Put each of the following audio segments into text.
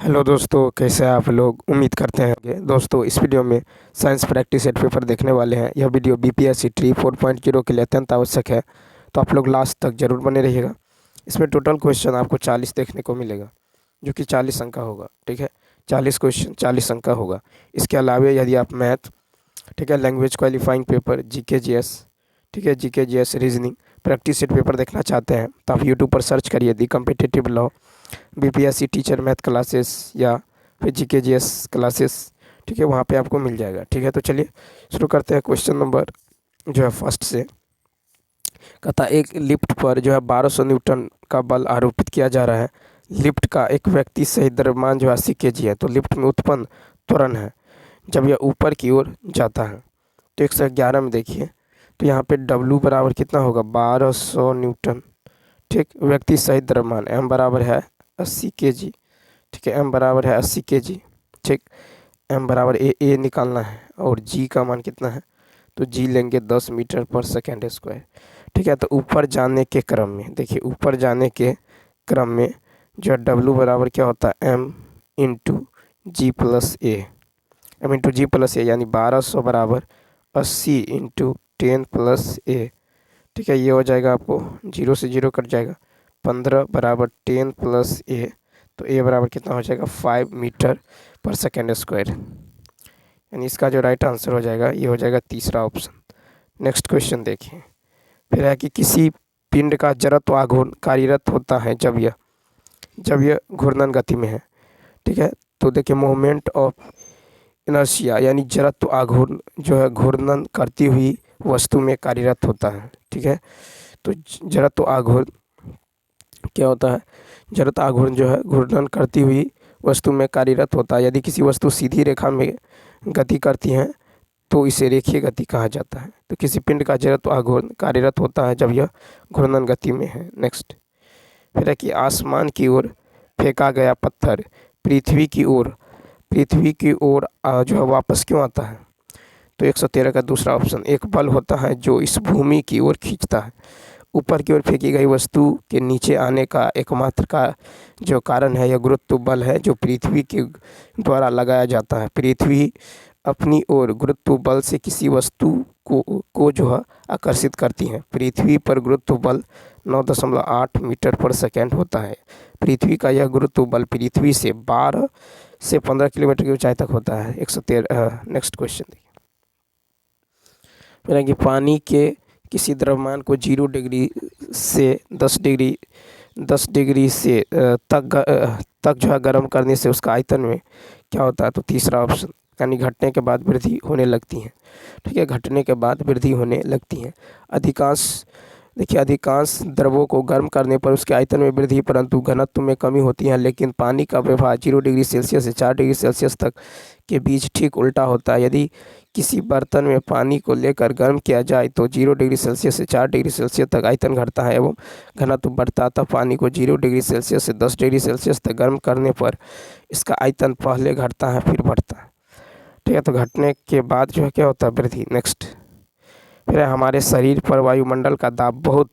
Hello दोस्तों, कैसे हैं आप लोग। उम्मीद करते हैं कि दोस्तों इस वीडियो में साइंस प्रैक्टिस सेट पेपर देखने वाले हैं। यह वीडियो बीपीएससी ट्री 4.0 के लिए अत्यंत आवश्यक है, तो आप लोग लास्ट तक जरूर बने रहिएगा। इसमें टोटल क्वेश्चन आपको 40 देखने को मिलेगा, जो कि 40 अंक का होगा। ठीक है, 40 क्वेश्चन 40 अंक का होगा। इसके अलावा यदि आप मैथ, ठीक है, language qualifying paper, GK GS, ठीक है, GK GS reasoning practice set paper देखना चाहते हैं तो आप यूट्यूब पर सर्च करिए the competitive law BPSC teacher math classes या फिर जीके जीएस क्लासेस। ठीक है, वहाँ पे आपको मिल जाएगा। ठीक है, तो चलिए शुरू करते हैं। क्वेश्चन नंबर जो है फर्स्ट से कहता है, एक लिफ्ट पर जो है 1200 न्यूटन का बल आरोपित किया जा रहा है। लिफ्ट का एक व्यक्ति सही द्रव्यमान जो है 80 kg है, तो लिफ्ट में उत्पन्न त्वरण है जब यह ऊपर की ओर जाता है। तो 111 में देखिए, तो यहाँ पे W बराबर कितना होगा, 1200 न्यूटन। ठीक, व्यक्ति सही द्रव्यमान M बराबर है 80 kg। ठीक है, M बराबर है 80 kg। ठीक, M बराबर ए निकालना है और G का मान कितना है, तो G लेंगे 10 मीटर पर सेकेंड स्क्वायर। ठीक है, तो ऊपर जाने के क्रम में देखिए, ऊपर जाने के क्रम में जो W बराबर क्या होता है, M इंटू जी प्लस ए, M इंटू जी प्लस ए, यानी 1200 बराबर 80 इंटू 10 प्लस ए। ठीक है, ये हो जाएगा आपको 0 से 0 कट जाएगा, 15 बराबर 10 प्लस ए, तो ए बराबर कितना हो जाएगा 5 मीटर पर सेकेंड स्क्वायर। यानी इसका जो राइट आंसर हो जाएगा ये हो जाएगा तीसरा ऑप्शन। नेक्स्ट क्वेश्चन देखिए, फिर है कि किसी पिंड का जड़त्व आघूर्ण कार्यरत होता है जब यह घूर्णन गति में है। ठीक है, तो देखिए मोमेंट ऑफ इनर्शिया यानी जड़त्व आघूर्ण जो है घूर्णन करती हुई वस्तु में कार्यरत होता है। ठीक है, तो जड़त्व आघूर्ण क्या होता है, जड़त्व आघूर्ण जो है घूर्णन करती हुई वस्तु में कार्यरत होता है। यदि किसी वस्तु सीधी रेखा में गति करती है तो इसे रेखीय गति कहा जाता है। तो किसी पिंड का जड़त्व आघूर्ण कार्यरत होता है जब यह घूर्णन गति में है। नेक्स्ट, फिर है कि आसमान की ओर फेंका गया पत्थर पृथ्वी की ओर जो है वापस क्यों आता है। तो 113 का दूसरा ऑप्शन, एक बल होता है जो इस भूमि की ओर खींचता है। ऊपर की ओर फेंकी गई वस्तु के नीचे आने का एकमात्र का जो कारण है यह गुरुत्व बल है जो पृथ्वी के द्वारा लगाया जाता है। पृथ्वी अपनी ओर गुरुत्व बल से किसी वस्तु को जो है आकर्षित करती है। पृथ्वी पर गुरुत्व बल 9.8 मीटर पर सेकेंड होता है। पृथ्वी का यह गुरुत्व बल पृथ्वी से 12 से 15 किलोमीटर की ऊंचाई तक होता है। 113। नेक्स्ट क्वेश्चन देखिए, फिर कि पानी के किसी द्रव्यमान को 0 डिग्री से 10 डिग्री से तक जो है गर्म करने से उसका आयतन में क्या होता है। तो तीसरा ऑप्शन, यानी घटने के बाद वृद्धि होने लगती है। ठीक है, घटने के बाद वृद्धि होने लगती है। अधिकांश द्रवों को गर्म करने पर उसके आयतन में वृद्धि परंतु घनत्व में कमी होती है। लेकिन पानी का प्रवाह 0 डिग्री सेल्सियस से 4 डिग्री सेल्सियस तक के बीच ठीक उल्टा होता है। यदि किसी बर्तन में पानी को लेकर गर्म किया जाए तो 0 डिग्री सेल्सियस से 4 डिग्री सेल्सियस तक आयतन घटता है एवं घनत्व बढ़ता है। तब पानी को 0 डिग्री सेल्सियस से 10 डिग्री सेल्सियस तक गर्म करने पर इसका आयतन पहले घटता है फिर बढ़ता है। ठीक है, तो घटने के बाद जो है क्या होता है, वृद्धि। नेक्स्ट, फिर हमारे शरीर पर वायुमंडल का दाब बहुत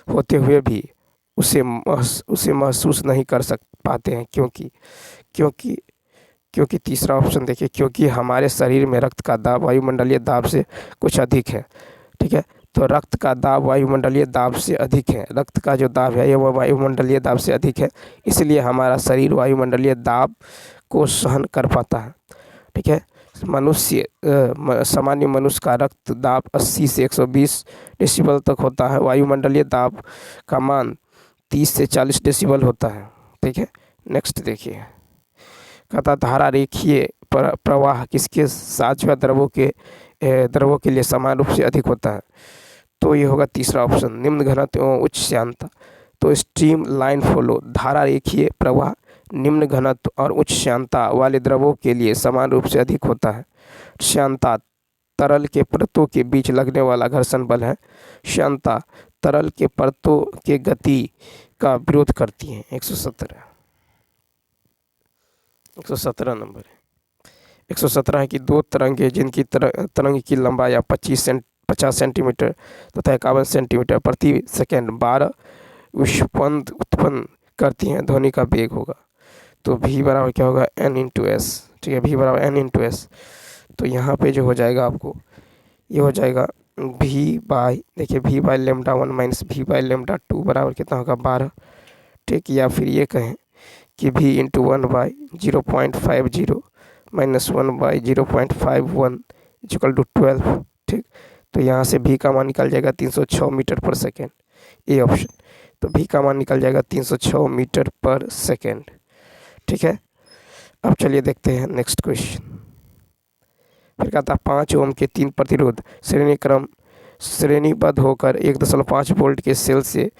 होते हुए भी उसे महसूस नहीं कर पाते हैं। क्योंकि तीसरा ऑप्शन देखिए, क्योंकि हमारे शरीर में रक्त का दाब वायुमंडलीय दाब से कुछ अधिक है। ठीक है, तो रक्त का दाब वायुमंडलीय दाब से अधिक है। रक्त का जो दाब है वह वायुमंडलीय दाब से अधिक है, इसलिए हमारा शरीर वायुमंडलीय दाब को सहन कर पाता है। ठीक है, सामान्य मनुष्य का रक्त दाब 80 से 120 डेसिबल तक होता है। वायुमंडलीय दाब का मान 30 से 40 डेसिबल होता है। ठीक है, नेक्स्ट देखिए, कहता धारा रेखीय प्रवाह किसके साथ जो है द्रवों के लिए समान रूप से अधिक होता है। तो ये होगा तीसरा ऑप्शन, निम्न घनत्व एवं उच्च श्यानता। तो स्ट्रीम लाइन फ्लो धारा रेखीय प्रवाह निम्न घनत्व और उच्च श्यानता वाले द्रवों के लिए समान रूप से अधिक होता है। श्यानता तरल के परतों के बीच लगने वाला घर्षण बल है। श्यानता तरल के परतों के गति का विरोध करती है। 117 नंबर है। 117 है कि दो तरंगे जिनकी तरंग की लंबाई 50 सेंटीमीटर तथा 51 सेंटीमीटर प्रति सेकेंड 12 विस्पंद उत्पन्न करती हैं, ध्वनि का वेग होगा। तो v बराबर क्या होगा n इंटू एस। ठीक है, v बराबर n इंटू एस। तो यहाँ पे जो हो जाएगा आपको ये हो जाएगा v बाई, देखिए v by lambda 1 minus v by lambda 2 बराबर कितना होगा 12। ठीक, या फिर ये कहें कि v into 1 by 0.50 minus 1 by 0.51 equal to 12। ठीक, तो यहाँ से v का मान निकल जाएगा 306 मीटर पर सेकेंड, ए ऑप्शन। तो v का मान निकल जाएगा 306 मीटर पर सेकेंड। ठीक है, अब चलिए देखते हैं नेक्स्ट क्वेश्चन। फिर कहता है 5 ओम के 3 प्रतिरोध श्रेणीबद्ध होकर 1.5 वोल्ट के सेल से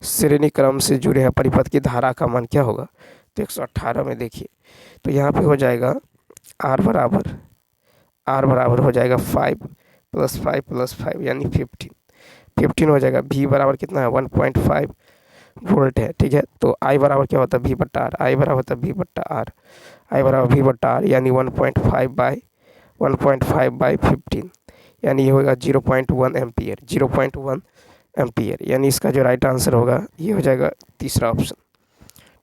श्रेणी क्रम से जुड़े हैं, परिपथ की धारा का मान क्या होगा। तो 118 में देखिए, तो यहाँ पे हो जाएगा R बराबर हो जाएगा 5 + 5 + 5 यानी 15 हो जाएगा। V बराबर कितना है 1.5 वोल्ट है। ठीक है, तो I बराबर क्या होता है V बट्टा R, I बराबर होता है V बट्टा R, I बराबर V बट्टा R यानी 1.5 बाई 15 यानी ये होगा 0.1 एम्पियर, 0.1 एम्पियर। यानी इसका जो राइट आंसर होगा ये हो जाएगा तीसरा ऑप्शन।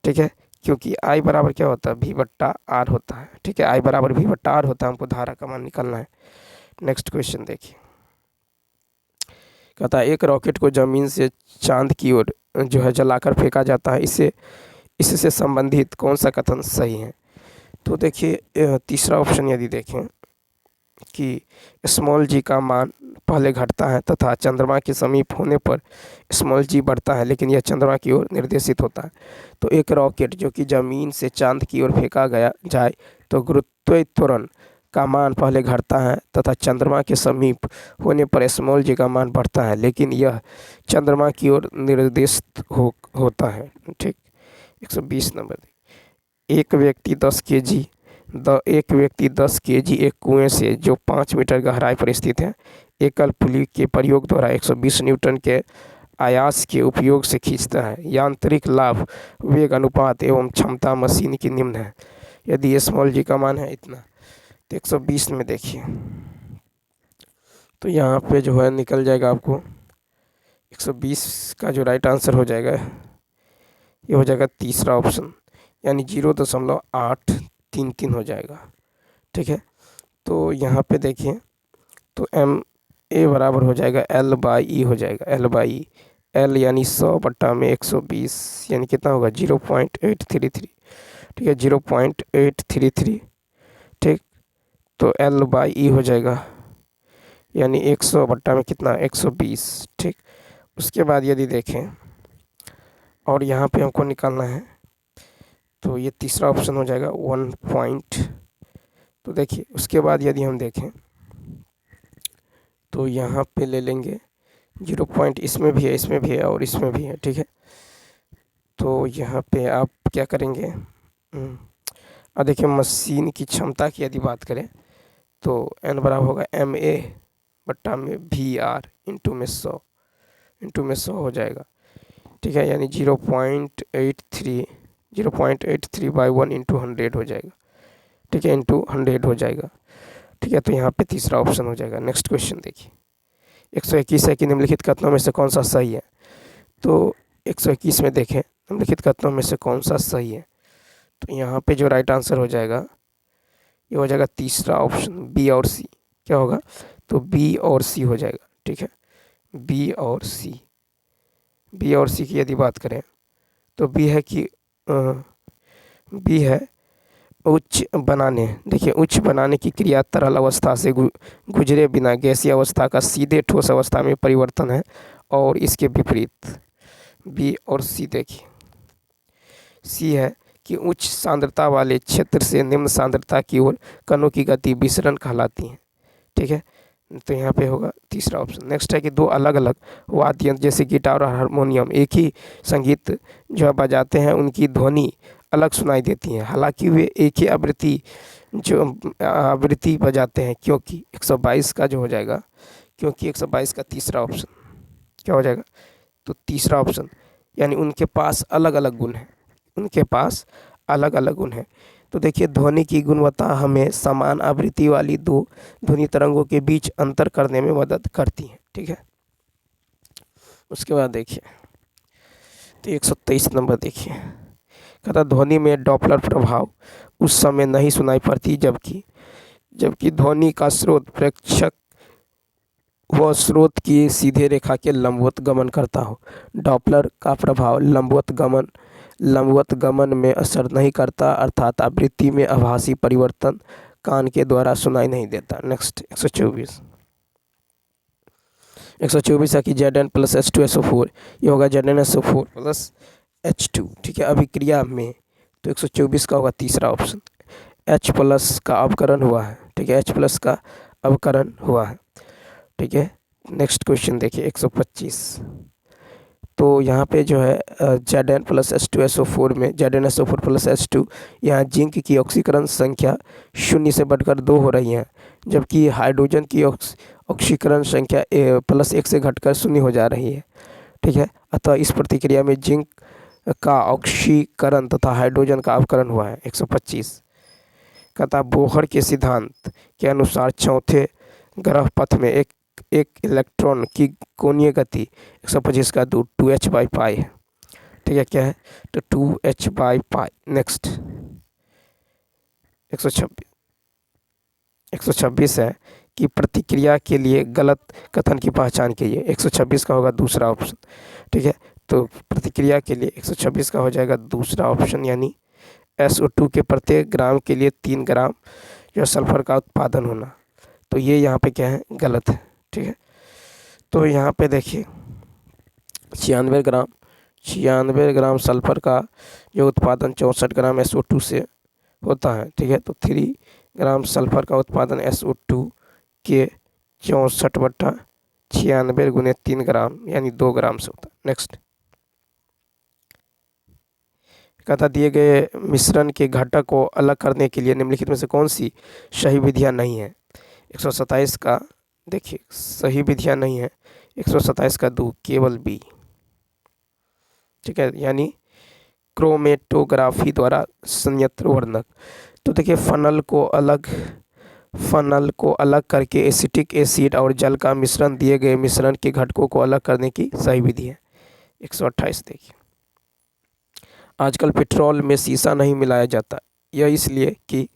ठीक है, क्योंकि I बराबर क्या होता है V बट्टा R होता है। ठीक है, I बराबर V बट्टा R होता है, हमको धारा का मान निकालना है। नेक्स्ट क्वेश्चन देखिए, कहता है एक रॉकेट को जमीन से चांद की ओर जो है जलाकर फेंका जाता है, इससे संबंधित कौन सा कथन सही है। तो देखिए तीसरा ऑप्शन यदि देखें कि स्मॉल जी का मान पहले घटता है तथा चंद्रमा के समीप होने पर स्मॉल जी बढ़ता है, लेकिन यह चंद्रमा की ओर निर्देशित होता है। तो एक रॉकेट जो कि ज़मीन से चांद की ओर फेंका गया जाए तो गुरुत्वाकर्षण का मान पहले घटता है तथा चंद्रमा के समीप होने पर स्मॉल जी का मान बढ़ता है, लेकिन यह चंद्रमा की ओर निर्देशित होता है। ठीक, 120 नंबर। एक व्यक्ति 10 केजी एक कुएं से जो 5 मीटर गहराई पर स्थित है एकल पुली के प्रयोग द्वारा 120 न्यूटन के आयास के उपयोग से खींचता है। यांत्रिक लाभ, वेग अनुपात एवं क्षमता मशीन की निम्न है यदि स्मॉल जी का मान है इतना। तो 120 में देखिए, तो यहाँ पे जो है निकल जाएगा आपको 120 का जो राइट आंसर हो जाएगा ये हो जाएगा तीसरा ऑप्शन, यानी 0.833 हो जाएगा। ठीक है, तो यहाँ पे देखिए तो MA बराबर हो जाएगा L/E हो जाएगा, L/E, L यानी 100/120 यानी कितना होगा 0.833। ठीक है, 0.833। ठीक, तो L/E हो जाएगा यानी 100 में कितना 120। ठीक, उसके बाद यदि देखें और यहाँ पे हमको निकालना है तो ये तीसरा ऑप्शन हो जाएगा 1 पॉइंट। तो देखिए उसके बाद यदि हम देखें तो यहाँ पे ले लेंगे 0 पॉइंट, इसमें भी है, इसमें भी है और इसमें भी है। ठीक है, तो यहाँ पे आप क्या करेंगे, अब देखिए मशीन की क्षमता की यदि बात करें तो N बराबर होगा MA/VR इंटू में 100 हो जाएगा। ठीक है, यानी 0.83/1 इंटू 100 हो जाएगा। ठीक है, इंटू 100 हो जाएगा। ठीक है, तो यहाँ पे तीसरा ऑप्शन हो जाएगा। नेक्स्ट क्वेश्चन देखिए, 121 है कि निम्नलिखित कथनों में से कौन सा सही है। तो 121 में देखें निम्नलिखित कथनों में से कौन सा सही है, तो यहाँ पे जो राइट आंसर हो जाएगा ये हो जाएगा तीसरा ऑप्शन B और C। क्या होगा, तो B और C हो जाएगा। ठीक है, B और C की यदि बात करें तो B है उच्च बनाने। देखिए उच्च बनाने की क्रिया तरल अवस्था से गुजरे बिना गैसीय अवस्था का सीधे ठोस अवस्था में परिवर्तन है, और इसके विपरीत B और C देखिए, C है कि उच्च सांद्रता वाले क्षेत्र से निम्न सांद्रता की ओर कणों की गति विसरण कहलाती है। ठीक है, तो यहाँ पे होगा तीसरा ऑप्शन। नेक्स्ट है कि दो अलग अलग वाद्य यंत्र जैसे गिटार और हारमोनियम एक ही संगीत जो है बजाते हैं उनकी ध्वनि अलग सुनाई देती है, हालांकि वे एक ही आवृत्ति बजाते हैं, क्योंकि 122 का जो हो जाएगा, क्योंकि 122 का तीसरा ऑप्शन क्या हो जाएगा, तो तीसरा ऑप्शन यानी उनके पास अलग अलग गुण हैं, तो देखिए ध्वनि की गुणवत्ता हमें समान आवृत्ति वाली दो ध्वनि तरंगों के बीच अंतर करने में मदद करती है। ठीक है, उसके बाद देखिए तो 123 नंबर देखिए, कहता ध्वनि में डॉपलर प्रभाव उस समय नहीं सुनाई पड़ती जबकि ध्वनि का स्रोत प्रेक्षक व स्रोत की सीधे रेखा के लंबवत गमन करता हो। डॉपलर का प्रभाव लंबवत गमन में असर नहीं करता, अर्थात आवृत्ति में आभासी परिवर्तन कान के द्वारा सुनाई नहीं देता। नेक्स्ट 124 है कि Zn प्लस H2SO4 ये होगा ZnSO4 प्लस H2। ठीक है, अभिक्रिया में तो 124 का होगा तीसरा ऑप्शन। H प्लस का अवकरण हुआ है। ठीक है, H प्लस का अवकरण हुआ है। ठीक है, नेक्स्ट क्वेश्चन देखिए 125। तो यहाँ पे जो है Zn प्लस H2SO4 में ZnSO4 प्लस H2 यहाँ जिंक की ऑक्सीकरण संख्या 0 से बढ़कर 2 हो रही है, जबकि हाइड्रोजन की ऑक्सीकरण संख्या +1 से घटकर 0 हो जा रही है। ठीक है, अतः इस प्रतिक्रिया में जिंक का ऑक्सीकरण तथा हाइड्रोजन का अवकरण हुआ है। 125 कहता बोहर के सिद्धांत के अनुसार चौथे ग्रह पथ में एक इलेक्ट्रॉन की कोणीय गति 125 का 2h/π है। ठीक है, क्या है तो 2h/π। नेक्स्ट 126 है कि प्रतिक्रिया के लिए गलत कथन की पहचान कीजिए। 126 का होगा दूसरा ऑप्शन। ठीक है, तो प्रतिक्रिया के लिए 126 का हो जाएगा दूसरा ऑप्शन, यानी SO2 के प्रत्येक ग्राम के लिए 3 ग्राम जो सल्फर का उत्पादन होना। तो ये यहाँ पे क्या है, गलत है। ठीक है, तो यहाँ पे देखिए 96 ग्राम सल्फर का जो उत्पादन 64 ग्राम SO2 से होता है। ठीक है, तो 3 ग्राम सल्फर का उत्पादन SO2 के 64/96 गुने 3 ग्राम यानी 2 ग्राम से होता है। नेक्स्ट कहता दिए गए मिश्रण के घटक को अलग करने के लिए निम्नलिखित में से कौन सी सही विधियां नहीं है। 127 का देखिए सही विधियां नहीं है। 127 का 2 केवल बी। ठीक है, यानी क्रोमेटोग्राफी द्वारा संयंत्र वर्णक। तो देखिए फनल को अलग करके एसिटिक एसिड और जल का मिश्रण दिए गए मिश्रण के घटकों को अलग करने की सही विधि है। 128 देखिए आजकल पेट्रोल में शीशा नहीं मिलाया जाता, यह इसलिए कि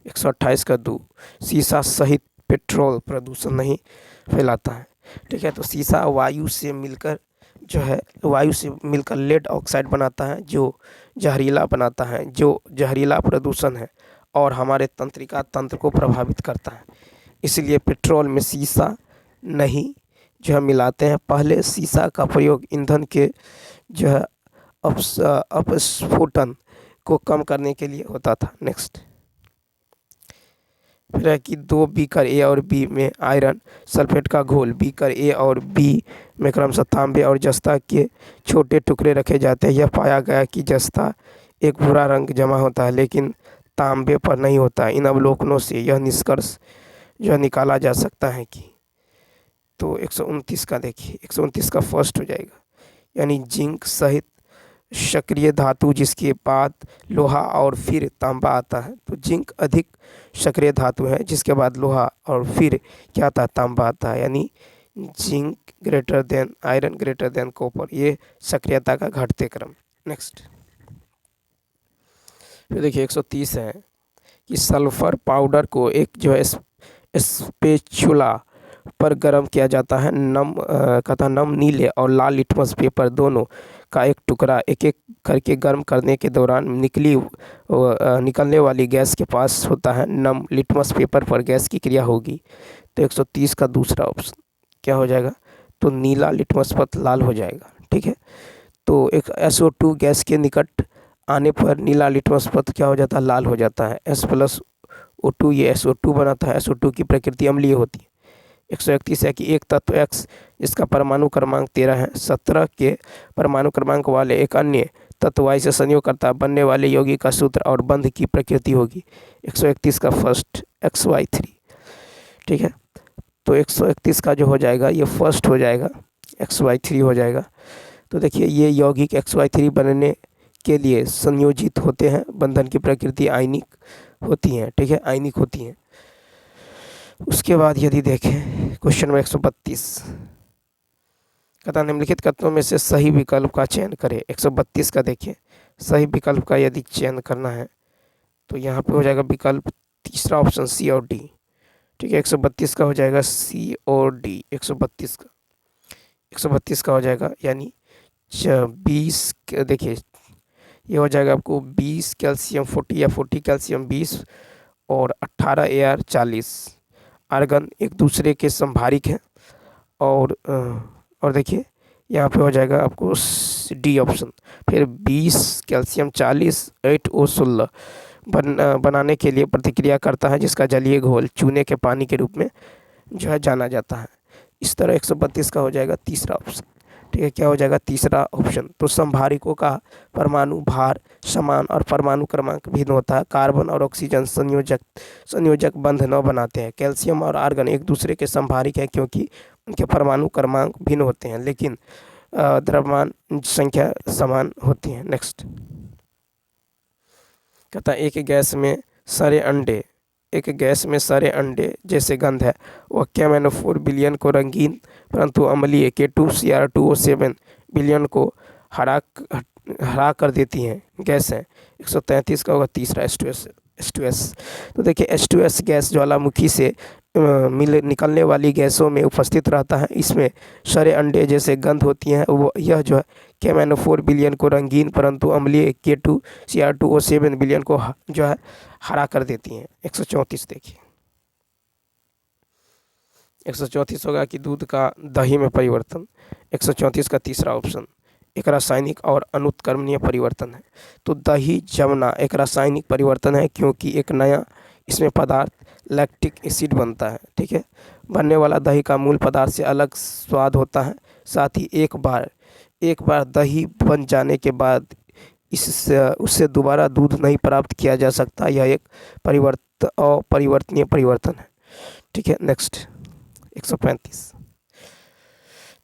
128 का 2 शीशा सहित पेट्रोल प्रदूषण नहीं फैलाता है। ठीक है, तो शीशा वायु से मिलकर लेड ऑक्साइड बनाता है जो जहरीला बनाता है, जो जहरीला प्रदूषण है और हमारे तंत्रिका तंत्र को प्रभावित करता है। इसलिए पेट्रोल में शीशा नहीं जो है मिलाते हैं। पहले शीशा का प्रयोग ईंधन के जो है अपस्फोटन को कम करने के लिए होता था। नेक्स्ट फिर है कि 2 बीकर ए और बी में आयरन सल्फेट का घोल, बीकर ए और बी में क्रमशः तांबे और जस्ता के छोटे टुकड़े रखे जाते हैं। यह पाया गया कि जस्ता एक भूरा रंग जमा होता है लेकिन तांबे पर नहीं होता। इन अवलोकनों से यह निष्कर्ष जो निकाला जा सकता है कि तो 129 का देखिए 129 का फर्स्ट हो जाएगा, यानी जिंक सहित सक्रिय धातु जिसके बाद लोहा और फिर तांबा आता है। तो जिंक अधिक सक्रिय धातु है जिसके बाद लोहा और फिर क्या आता है, तांबा आता है, यानी zinc greater than iron greater than copper, ये सक्रियता का घटते क्रम। नेक्स्ट फिर देखिए 130 है कि सल्फर पाउडर को एक जो है स्पेचुला पर गर्म किया जाता है। नम नीले और लाल लिटमस पेपर दोनों का एक टुकड़ा एक एक करके गर्म करने के दौरान निकलने वाली गैस के पास होता है। नम लिटमस पेपर पर गैस की क्रिया होगी। तो 130 का दूसरा ऑप्शन क्या हो जाएगा, तो नीला लिटमस पथ लाल हो जाएगा। ठीक है, तो एक SO2 गैस के निकट आने पर नीला लिटमस पथ क्या हो जाता है, लाल हो जाता है। S+O2 ये SO2 बनाता है। SO2 की प्रकृति अम्लीय होती है। 131 है कि एक तत्व X जिसका परमाणु क्रमांक 13 है 17 के परमाणु क्रमांक वाले एक अन्य तत्व Y से संयोग करता बनने वाले यौगिक का सूत्र और बंध की प्रकृति होगी। 131 का फर्स्ट XY3। ठीक है, तो 131 का जो हो जाएगा ये फर्स्ट हो जाएगा, XY3 हो जाएगा। तो देखिए ये यौगिक XY3 बनने के लिए संयोजित होते हैं। बंधन की प्रकृति आयनिक होती है। ठीक है, आयनिक होती है। उसके बाद यदि देखें क्वेश्चन नंबर 132 कहता निम्नलिखित कथनों में से सही विकल्प का चयन करें। 132 का देखिए सही विकल्प का यदि चयन करना है तो यहाँ पे हो जाएगा विकल्प तीसरा ऑप्शन सी और डी। ठीक है, 132 का हो जाएगा सी और डी। 132 का हो जाएगा, यानी 20, देखिए ये हो जाएगा आपको 20 कैल्शियम 40 या 40 कैल्शियम 20 और 18 AR 40 आर्गन एक दूसरे के संभारिक हैं। और देखिए यहाँ पे हो जाएगा आपको डी ऑप्शन। फिर 20 कैल्शियम 40 8O16 बनाने के लिए प्रतिक्रिया करता है, जिसका जलीय घोल चूने के पानी के रूप में जो है जाना जाता है। इस तरह 132 का हो जाएगा तीसरा ऑप्शन। ठीक है, क्या हो जाएगा तीसरा ऑप्शन। तो संभारिकों का परमाणु भार समान और परमाणु क्रमांक भिन्न होता है। कार्बन और ऑक्सीजन संयोजक बंध न बनाते हैं। कैल्शियम और आर्गन एक दूसरे के संभारिक हैं क्योंकि उनके परमाणु क्रमांक भिन्न होते हैं, लेकिन द्रव्यमान संख्या समान होती है। नेक्स्ट कहता है एक गैस में सारे अंडे जैसे गंध है, वह K-4 बिलियन को रंगीन परंतु अम्लीय K2Cr2O7 बिलियन को हरा कर देती हैं गैस है। 133 का होगा तीसरा H2S। तो देखिए H2S गैस ज्वालामुखी से निकलने वाली गैसों में उपस्थित रहता है। इसमें सारे अंडे जैसे गंध होती हैं। वो यह जो है K-4 बिलियन को रंगीन परंतु अम्लीय K2Cr2O7 बिलियन को जो है हरा कर देती हैं। 134 देखिए 134 होगा कि दूध का दही में परिवर्तन। 134 का तीसरा ऑप्शन एक रासायनिक और अनुत्क्रमणीय परिवर्तन है। तो दही जमना एक रासायनिक परिवर्तन है क्योंकि एक नया इसमें पदार्थ लैक्टिक एसिड बनता है। ठीक है, बनने वाला दही का मूल पदार्थ से अलग स्वाद होता है। साथ ही एक बार दही बन जाने के बाद उससे दोबारा दूध नहीं प्राप्त किया जा सकता। यह एक अपरिवर्तनीय परिवर्तन है। ठीक है, नेक्स्ट 135।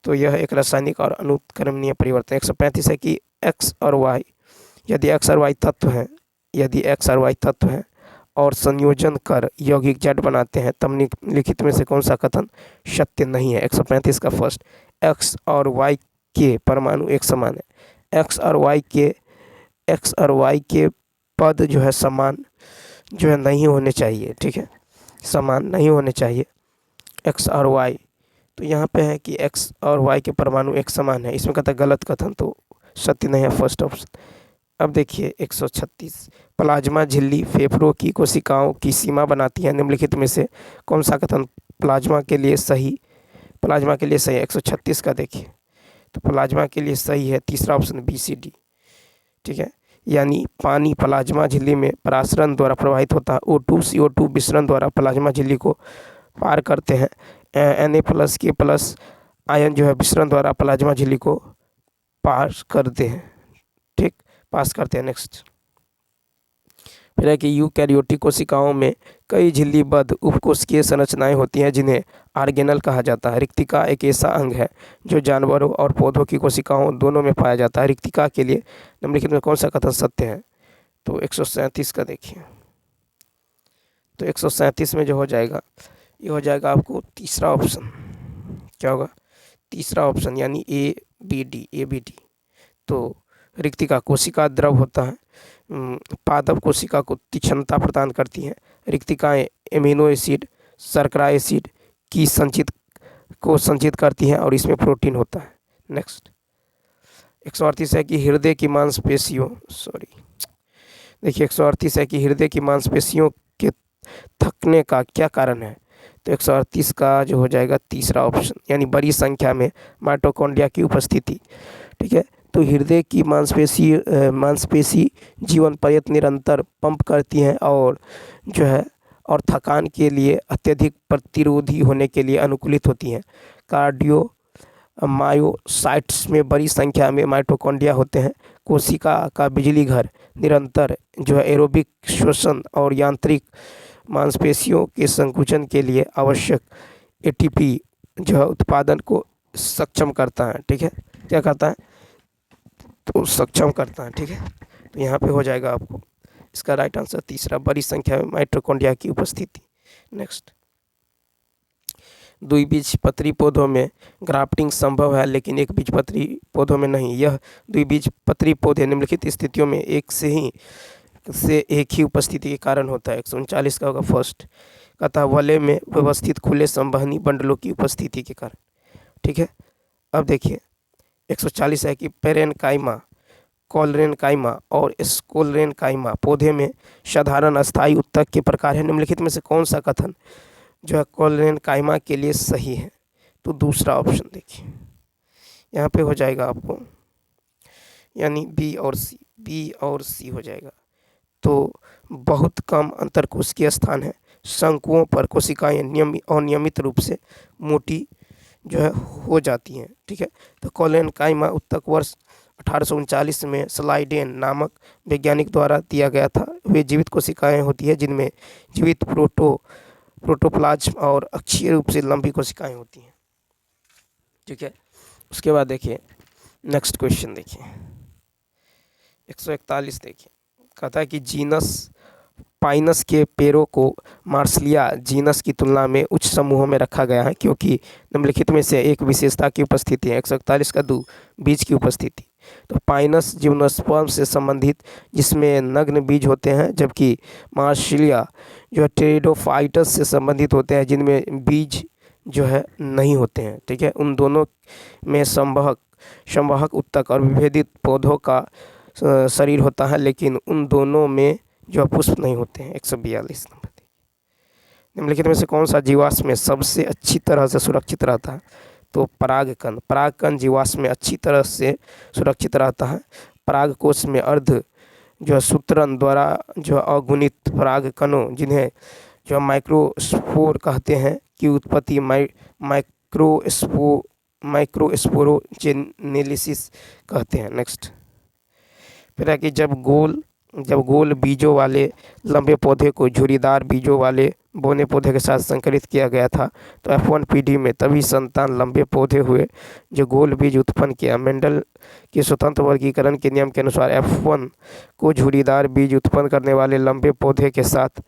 तो यह एक रासायनिक और अनुत्क्रमणीय परिवर्तन। 135 है कि एक्स और वाई यदि एक्स और वाई तत्व हैं और संयोजन कर यौगिक Z बनाते हैं तब निम्नलिखित में से कौन सा कथन सत्य नहीं है। 135 का फर्स्ट, एक्स और वाई के परमाणु एक समान है। एक्स और वाई के पद जो है समान जो है नहीं होने चाहिए। ठीक है, समान नहीं होने चाहिए एक्स और वाई। तो यहाँ पे है कि एक्स और वाई के परमाणु एक समान है। इसमें कहता है गलत कथन, तो सत्य नहीं है फर्स्ट ऑप्शन। अब देखिए 136, प्लाज्मा झिल्ली फेफड़ों की कोशिकाओं की सीमा बनाती है। निम्नलिखित में से कौन सा कथन प्लाज्मा के लिए सही है। 136 का देखिए, तो प्लाज्मा के लिए सही है तीसरा ऑप्शन BCD। ठीक है, यानी पानी प्लाज्मा झिल्ली में परासरण द्वारा प्रवाहित होता है। O2 CO2 विसरण द्वारा प्लाज्मा झिल्ली को पार करते हैं। Na+ के प्लस आयन जो है विसरण द्वारा प्लाज्मा झिल्ली को पास करते हैं। ठीक, पास करते हैं। नेक्स्ट फिर है कि यूकैरियोटिक कोशिकाओं में कई झिल्लीबद्ध उपकोशिकीय संरचनाएं होती हैं जिन्हें ऑर्गेनल कहा जाता है। रिक्तिका एक ऐसा अंग है जो जानवरों और पौधों की कोशिकाओं दोनों में पाया जाता है। रिक्तिका के लिए निम्नलिखित में कौन सा कथन सत्य है। तो 137 का देखिए, तो 137 में जो हो जाएगा ये हो जाएगा आपको तीसरा ऑप्शन। क्या होगा तीसरा ऑप्शन, यानी ABD। तो रिक्तिका कोशिका द्रव होता है। पादप कोशिका को तीक्ष्णता प्रदान करती हैं। रिक्तिकाएं एमिनो एसिड शर्करा एसिड की संचित करती हैं और इसमें प्रोटीन होता है। नेक्स्ट 138 है कि हृदय की मांसपेशियों देखिए 138 है कि हृदय की मांसपेशियों के थकने का क्या कारण है। तो 138 का जो हो जाएगा तीसरा ऑप्शन, यानी बड़ी संख्या में माइटोकॉन्ड्रिया की उपस्थिति। ठीक है, तो हृदय की मांसपेशी जीवन पर्यंत निरंतर पंप करती हैं और जो है और थकान के लिए अत्यधिक प्रतिरोधी होने के लिए अनुकूलित होती हैं। कार्डियो मायोसाइट्स में बड़ी संख्या में माइटोकॉन्ड्रिया होते हैं। कोशिका का बिजली घर निरंतर जो है एरोबिक श्वसन और यांत्रिक मांसपेशियों के संकुचन के लिए आवश्यक ATP जो है उत्पादन को सक्षम करता है। ठीक है, क्या करता है, तो सक्षम करता है। ठीक है, तो यहाँ पे हो जाएगा आपको इसका राइट आंसर तीसरा, बड़ी संख्या में माइटोकॉन्ड्रिया की उपस्थिति। नेक्स्ट द्विबीजपत्री पौधों में ग्राफ्टिंग संभव है लेकिन एक बीजपत्री पौधों में नहीं। यह द्विबीजपत्री पौधे निम्नलिखित स्थितियों में एक ही उपस्थिति के कारण होता है। 139 का होगा फर्स्ट, कहता है वलय में व्यवस्थित खुले संवहनी बंडलों की उपस्थिति के कारण। ठीक है, अब देखिए 140 है कि पेरेनकाइमा, कॉलरेनकाइमा और स्कोलेनकाइमा पौधे में साधारण अस्थायी उत्तक के प्रकार है। निम्नलिखित में से कौन सा कथन जो है कॉलरेनकाइमा के लिए सही है? तो दूसरा ऑप्शन देखिए, यहाँ पे हो जाएगा आपको यानी बी और सी हो जाएगा। तो बहुत कम अंतरकोशिकीय स्थान है, शंकुओं पर कोशिकाएं अनियमित रूप से मोटी जो है हो जाती हैं। ठीक है, तो कॉलरेनकाइमा उत्तक वर्ष 1839 में स्लाइडेन नामक वैज्ञानिक द्वारा दिया गया था। वे जीवित कोशिकाएं होती है जिनमें जीवित प्रोटोप्लाज्म और अक्षीय रूप से लंबी कोशिकाएं होती हैं। ठीक है, उसके बाद देखिए नेक्स्ट क्वेश्चन देखिए 141 देखिए, कहता है कि जीनस पाइनस के पेड़ों को मार्सलिया जीनस की तुलना में उच्च समूहों में रखा गया है क्योंकि निम्नलिखित में से एक विशेषता की उपस्थिति है। 141 का 2 बीज की उपस्थिति। तो पाइनस जिम्नोस्पर्म से संबंधित जिसमें नग्न बीज होते हैं, जबकि मार्सलिया जो है टेरिडोफाइटस से संबंधित होते हैं जिनमें बीज जो है नहीं होते हैं। ठीक है, उन दोनों में संवाहक उत्तक और विभेदित पौधों का शरीर होता है लेकिन उन दोनों में जो पुष्प नहीं होते हैं। 142 नंबर। निम्नलिखित में से कौन सा जीवाश्म में सबसे अच्छी तरह से सुरक्षित रहता है? तो परागकण जीवाश्म में अच्छी तरह से सुरक्षित रहता है। परागकोश में अर्ध जो है सूत्रण द्वारा जो अगुणित परागकणों जिन्हें जो माइक्रोस्पोर कहते हैं की उत्पत्ति माइक्रोस्पोरोजेनेसिस कहते हैं। नेक्स्ट, फिर है कि जब गोल बीजों वाले लंबे पौधे को झुर्रीदार बीजों वाले बोने पौधे के साथ संकरित किया गया था तो F1 पीढ़ी में तभी संतान लंबे पौधे हुए जो गोल बीज उत्पन्न किया। मेंडल के स्वतंत्र वर्गीकरण के नियम के अनुसार F1 को झुर्रीदार बीज उत्पन्न करने वाले लंबे पौधे के साथ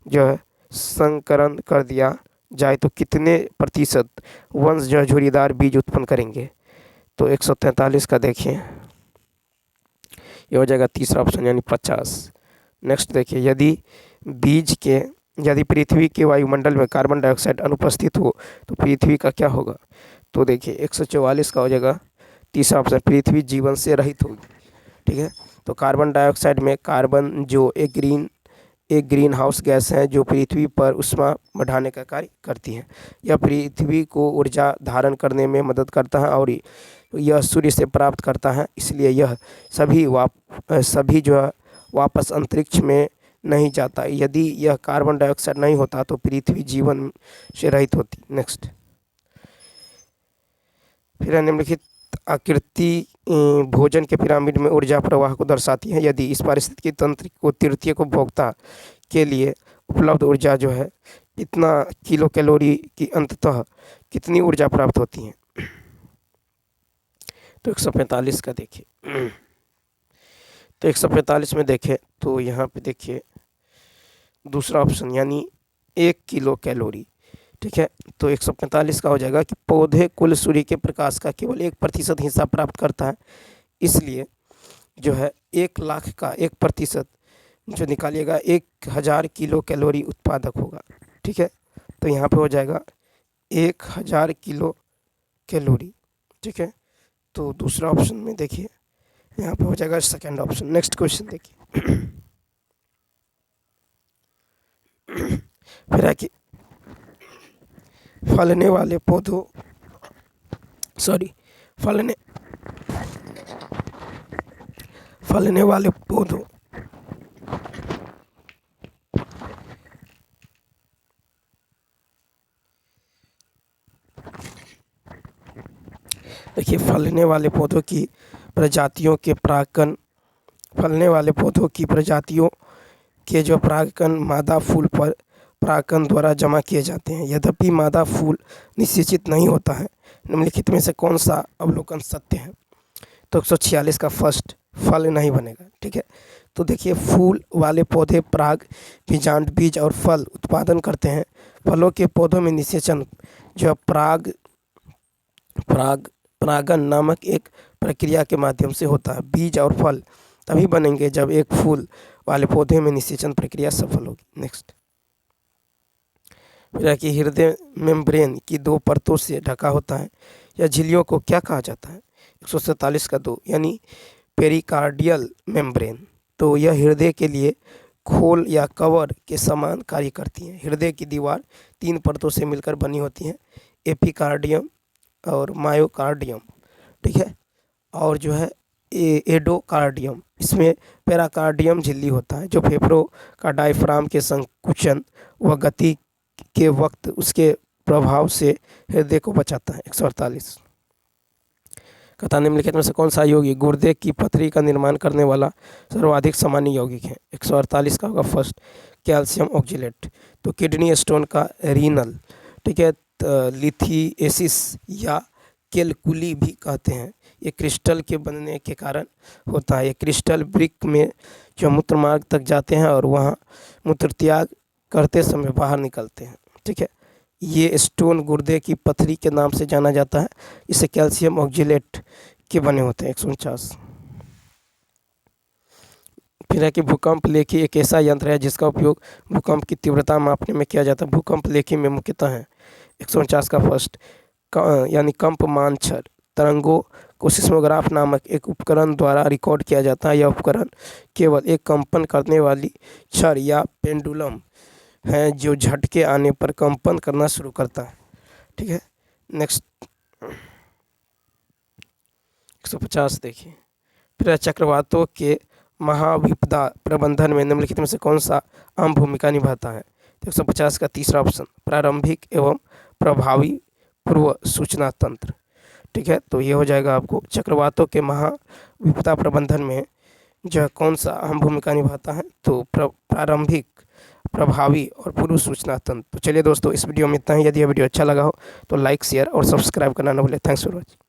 जो है संकरण कर दिया जाए तो कितने प्रतिशत वंश जो है झुर्रीदार बीज उत्पन्न करेंगे? तो 143 का देखिए, ये हो जाएगा तीसरा ऑप्शन यानी 50। नेक्स्ट देखिए, यदि पृथ्वी के वायुमंडल में कार्बन डाइऑक्साइड अनुपस्थित हो तो पृथ्वी का क्या होगा? तो देखिए 144 का हो जाएगा तीसरा ऑप्शन, पृथ्वी जीवन से रहित होगी। ठीक है, तो कार्बन डाइऑक्साइड में कार्बन जो एक ग्रीन हाउस गैस है जो पृथ्वी पर ऊष्मा बढ़ाने का कार्य करती है। यह पृथ्वी को ऊर्जा धारण करने में मदद करता है और यह सूर्य से प्राप्त करता है, इसलिए यह सभी जो है वापस अंतरिक्ष में नहीं जाता। यदि यह कार्बन डाइऑक्साइड नहीं होता तो पृथ्वी जीवन से रहित होती। नेक्स्ट, फिर निम्नलिखित आकृति भोजन के पिरामिड में ऊर्जा प्रवाह को दर्शाती है। यदि इस पारिस्थितिकी तंत्र को तृतीयक उपभोक्ता के लिए उपलब्ध ऊर्जा जो है इतना किलो कैलोरी की अंततः कितनी ऊर्जा प्राप्त होती है? तो 145 का देखिए, तो 145 में देखें तो यहाँ पे देखिए दूसरा ऑप्शन यानी 1 किलो कैलोरी। ठीक है, तो 145 का हो जाएगा कि पौधे कुल सूर्य के प्रकाश का केवल 1% हिस्सा प्राप्त करता है, इसलिए जो है 1 लाख का 1% जो निकालिएगा 1000 किलो कैलोरी उत्पादक होगा। ठीक है, तो यहाँ पे हो जाएगा 1000 किलो कैलोरी। ठीक है, तो दूसरा ऑप्शन में देखिए यहाँ पे हो जाएगा सेकंड ऑप्शन। नेक्स्ट क्वेश्चन देखिए, फिर है कि फलने वाले पौधों देखिए फलने वाले पौधों की प्रजातियों के जो परागकण मादा फूल पर परागकण द्वारा जमा किए जाते हैं। यद्यपि मादा फूल निषेचित नहीं होता है, निम्नलिखित में से कौन सा अवलोकन सत्य है? तो 146 का फर्स्ट, फल नहीं बनेगा। ठीक है, तो देखिए फूल वाले पौधे पराग, बीजांड, बीज और फल उत्पादन करते हैं। फलों के पौधों में निषेचन जो है परागन नामक एक प्रक्रिया के माध्यम से होता है। बीज और फल तभी बनेंगे जब एक फूल वाले पौधे में निषेचन प्रक्रिया सफल होगी। नेक्स्ट, फिर है कि हृदय मेम्ब्रेन की 2 परतों से ढका होता है। यह झिल्लियों को क्या कहा जाता है? 147 का 2 यानी पेरिकार्डियल मेम्ब्रेन। तो यह हृदय के लिए खोल या कवर के समान कार्य करती हैं। हृदय की दीवार 3 परतों से मिलकर बनी होती है, एपिकार्डियम और मायोकार्डियम, ठीक है, और जो है एडोकार्डियम। इसमें पेराकार्डियम झिल्ली होता है जो फेफड़ों का डायफ्राम के संकुचन व गति के वक्त उसके प्रभाव से हृदय को बचाता है। 148 कथा निम्नलिखित में से कौन सा यौगिक गुर्दे की पथरी का निर्माण करने वाला सर्वाधिक सामान्य यौगिक है? 148 का होगा फर्स्ट, कैल्शियम ऑक्जेलेट। तो किडनी स्टोन का रीनल, ठीक है, लिथिएसिस या कैलकुली भी कहते हैं, ये क्रिस्टल के बनने के कारण होता है। ये क्रिस्टल ब्रिक में जो मूत्र मार्ग तक जाते हैं और वहाँ मूत्र त्याग करते समय बाहर निकलते हैं, ठीक है। ये स्टोन गुर्दे की पथरी के नाम से जाना जाता है। इसे कैल्शियम ऑक्जेलेट के बने होते हैं। 149 फिर है कि भूकंप लेखी एक ऐसा यंत्र है जिसका उपयोग भूकंप की तीव्रता मापने में किया जाता है। भूकंप लेखी में मुख्यतः है 149 का फर्स्ट, यानी कंपमान क्षर। तरंगों को सिस्मोग्राफ नामक एक उपकरण द्वारा रिकॉर्ड किया जाता है। यह उपकरण केवल एक कंपन करने वाली क्षर या पेंडुलम है जो झटके आने पर कंपन करना शुरू करता है, ठीक है। नेक्स्ट 150 देखिए, फिर चक्रवातों के महाविपदा प्रबंधन में निम्नलिखित में से कौन सा अहम भूमिका निभाता है? 150 का तीसरा ऑप्शन, प्रारंभिक एवं प्रभावी पूर्व सूचना तंत्र, ठीक है। तो ये हो जाएगा आपको चक्रवातों के महाविपदा प्रबंधन में जो है कौन सा अहम भूमिका निभाता है? तो प्रारंभिक, प्रभावी और पूर्व सूचना तंत्र। तो चलिए दोस्तों, इस वीडियो में इतना ही। यदि यह वीडियो अच्छा लगा हो तो लाइक, शेयर और सब्सक्राइब करना न भूलें। Thanks for watching.